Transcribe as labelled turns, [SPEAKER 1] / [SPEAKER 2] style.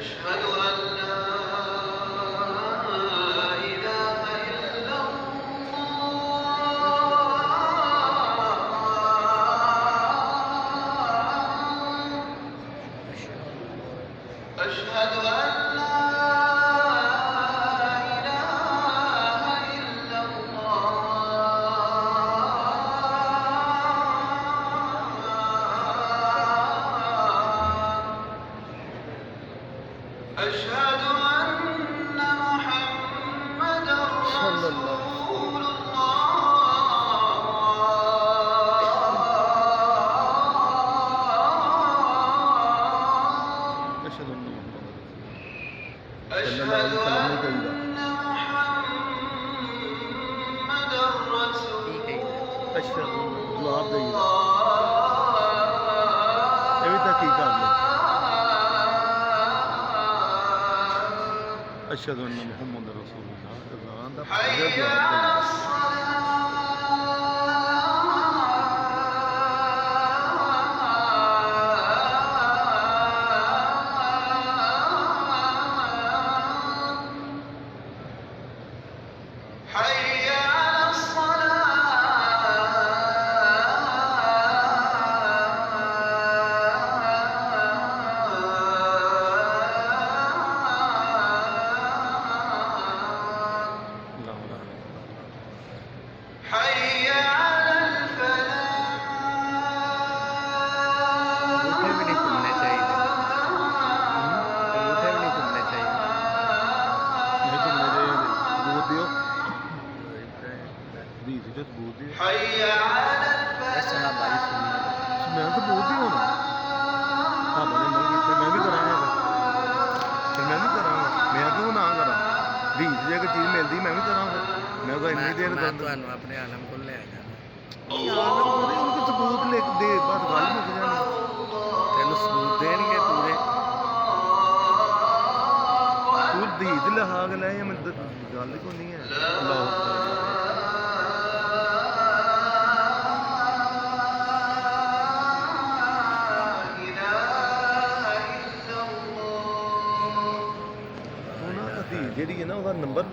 [SPEAKER 1] أشهد أن لا إله إلا الله. أشهد أن لا إله إلا الله. أشهد أن محمدًا رسول الله.
[SPEAKER 2] أشهد أن
[SPEAKER 1] أشهد أن محمدًا رسول
[SPEAKER 2] أشهد جواب
[SPEAKER 1] الله.
[SPEAKER 2] देगा ये भी तहकीक कर ले أشهد أن محمد رسول الله अज़ान दा
[SPEAKER 1] حي
[SPEAKER 2] जवाब
[SPEAKER 1] على
[SPEAKER 2] देगा
[SPEAKER 1] الصلاة. حي على الصلاة.
[SPEAKER 2] لا لا
[SPEAKER 1] حي على الفلاح.
[SPEAKER 3] अंगूठे भी नहीं चुनने चाहिए अंगूठे भी नहीं चुनने चाहिए
[SPEAKER 2] नहीं तो मुझे सबूत दियो दी जो सबूत दियो
[SPEAKER 1] حي على
[SPEAKER 3] ऐसा हमारी सुनने
[SPEAKER 2] मैं सबूत दियो ना हाँ मैंने नहीं की फिर मैं भी करांगा फिर मैं भी करांगा मैं क्यों ना करा दी जे कोई चीज़ मिलती मैं भी करांगा मैं कोई इतनी देर
[SPEAKER 3] मैं
[SPEAKER 2] कर
[SPEAKER 3] तो अपने आलम को ले आया
[SPEAKER 2] उनको सबूत लिख दे बस गल मुक जानी
[SPEAKER 3] तेन सबूत देंगे पूरे
[SPEAKER 2] तू दीद लहा के ले मैं गल को नहीं है अल्लाह ਜਿਹੜੀ ਹੈ ਨਾ ਉਹਦਾ ਨੰਬਰ